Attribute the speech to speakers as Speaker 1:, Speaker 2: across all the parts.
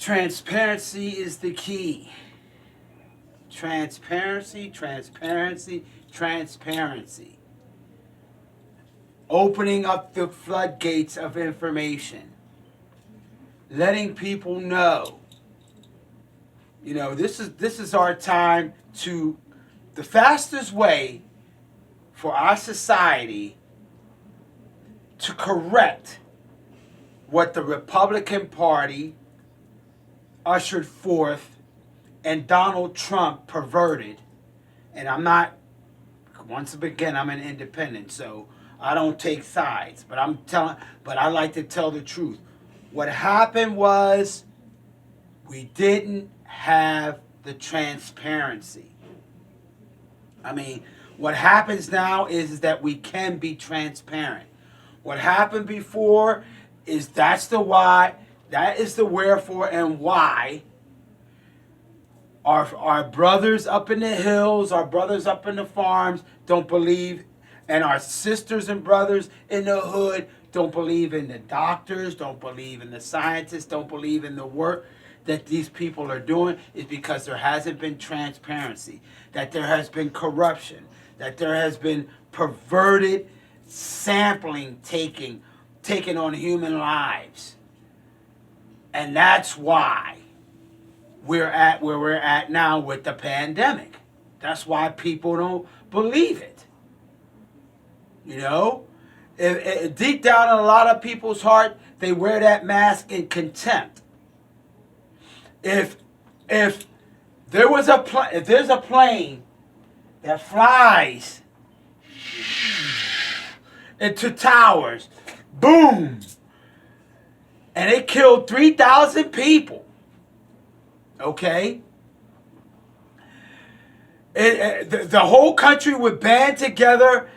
Speaker 1: Transparency is the key. Transparency, transparency, transparency. Opening up the floodgates of information. Letting people know. You know, this is our time to, the fastest way for our society to correct what the Republican Party ushered forth and Donald Trump perverted. And I'm not, once again, I'm an independent, so I don't take sides, but I like to tell the truth. What happened was we didn't have the transparency. I mean, what happens now is that we can be transparent. What happened before is that's the why, that is the wherefore and why our brothers up in the hills, our brothers up in the farms don't believe, and our sisters and brothers in the hood don't believe in the doctors, don't believe in the scientists, don't believe in the work that these people are doing, is because there hasn't been transparency, that there has been corruption, that there has been perverted sampling taking on human lives. And that's why we're at where we're at now with the pandemic. That's why people don't believe it. You know? Deep down in a lot of people's heart, they wear that mask in contempt. If there's a plane that flies into towers, boom, and it killed 3,000 people, okay? The whole country would band together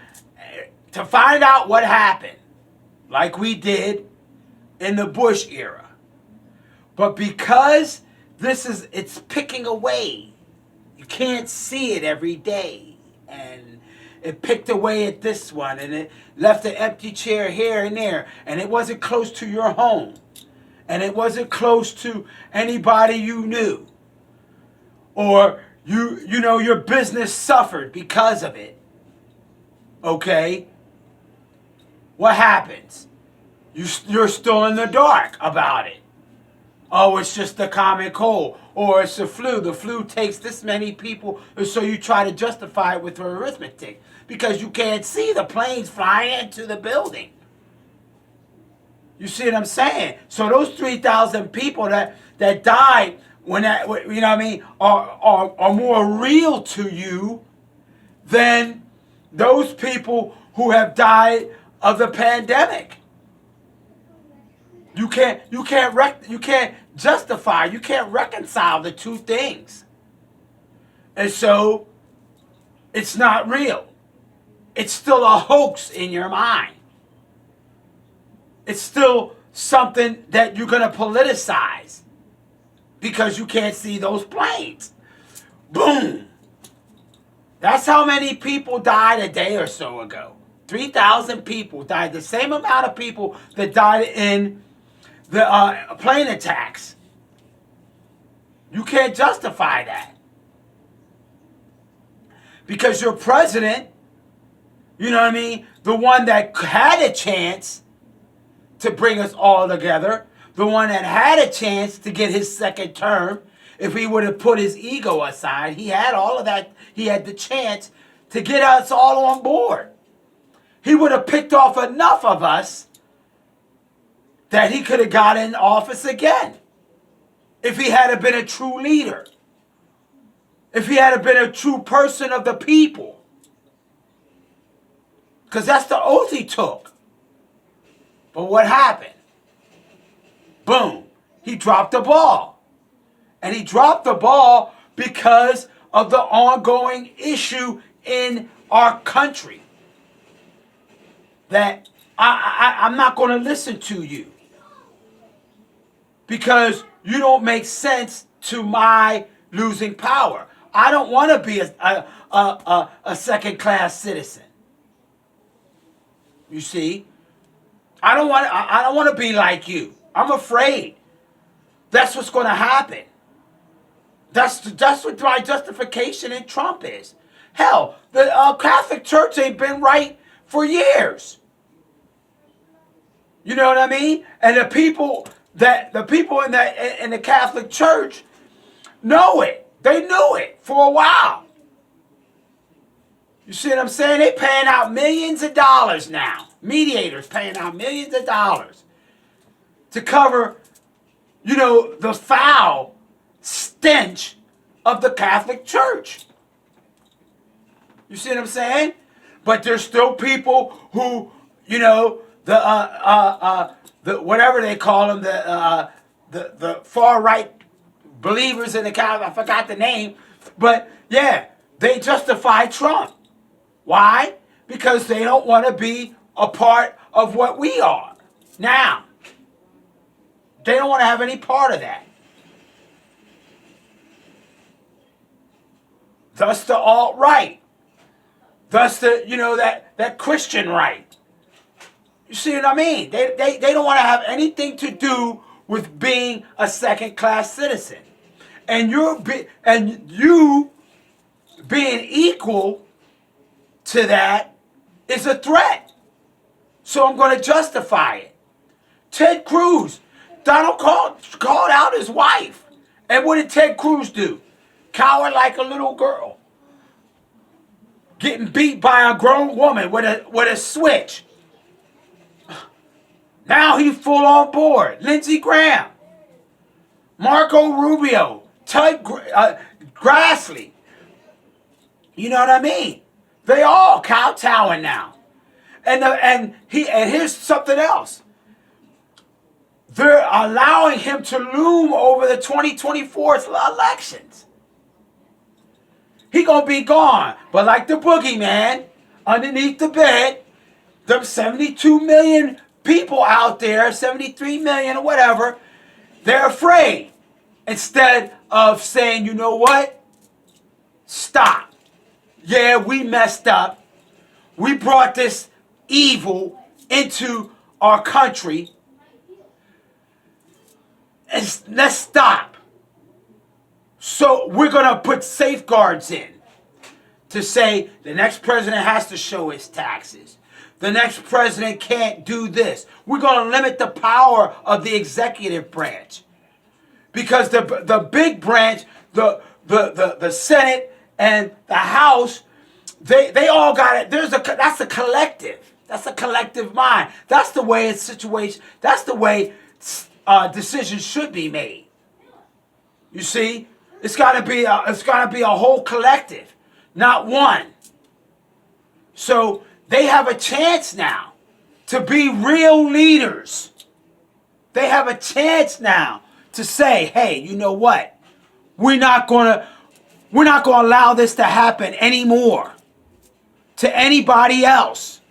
Speaker 1: to find out what happened, like we did in the Bush era. But because it's picking away, you can't see it every day, and it picked away at this one, and it left an empty chair here and there, and it wasn't close to your home, and it wasn't close to anybody you knew, or you know your business suffered because of it. Okay? What happens? You're still in the dark about it. Oh, it's just the common cold, or it's the flu. The flu takes this many people, so you try to justify it with arithmetic because you can't see the planes flying into the building. You see what I'm saying? So those 3,000 people that died when that, you know what I mean, are more real to you than those people who have died of the pandemic. You can't justify, you can't reconcile the two things. And so it's not real. It's still a hoax in your mind. It's still something that you're going to politicize because you can't see those planes. Boom. That's how many people died a day or so ago. 3,000 people died. The same amount of people that died in the plane attacks. You can't justify that. Because your president, you know what I mean, the one that had a chance to bring us all together, the one that had a chance to get his second term, if he would have put his ego aside, he had all of that, he had the chance to get us all on board. He would have picked off enough of us that he could have got in office again. If he had been a true leader. If he had been a true person of the people. Because that's the oath he took. But what happened? Boom. He dropped the ball. And he dropped the ball because of the ongoing issue in our country. That I'm not going to listen to you. Because you don't make sense to my losing power. I don't want to be a second-class citizen. You see? I don't want to be like you. I'm afraid That's what's going to happen. That's what my justification in Trump is. Hell, the Catholic Church ain't been right for years. You know what I mean? And the people in the Catholic Church know it. They knew it for a while. You see what I'm saying? They paying out millions of dollars now. Mediators paying out millions of dollars to cover, the foul stench of the Catholic Church. You see what I'm saying? But there's still people who, the whatever they call them, the far right believers in the Catholic, I forgot the name, but yeah, they justify Trump. Why? Because they don't want to be a part of what we are now. They don't want to have any part of that. Thus the alt-right. Thus the, that Christian right. You see what I mean? They don't want to have anything to do with being a second-class citizen. And you being equal to that is a threat. So I'm going to justify it. Ted Cruz. Donald called out his wife. And what did Ted Cruz do? Cower like a little girl. Getting beat by a grown woman with a switch. Now he's full on board. Lindsey Graham. Marco Rubio. Ted Grassley. You know what I mean? They all kowtowing now. And here's something else. They're allowing him to loom over the 2024 elections. He gonna be gone. But like the boogeyman, underneath the bed, them 72 million people out there, 73 million or whatever, they're afraid. Instead of saying, you know what? Stop. Yeah, we messed up. We brought this evil into our country. And let's stop. So we're going to put safeguards in to say the next president has to show his taxes. The next president can't do this. We're going to limit the power of the executive branch. Because the big branch, the Senate and the House, they all got it. That's a collective. That's a collective mind. That's the way it's situation. That's the way decisions should be made. You see, it's got to be a whole collective, not one. So they have a chance now to be real leaders. They have a chance now to say, hey, you know what? We're not going to allow this to happen anymore to anybody else.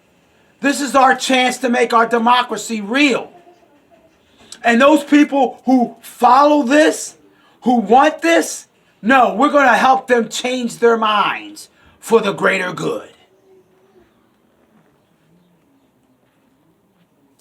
Speaker 1: This is our chance to make our democracy real. And those people who follow this, who want this, no, we're going to help them change their minds for the greater good.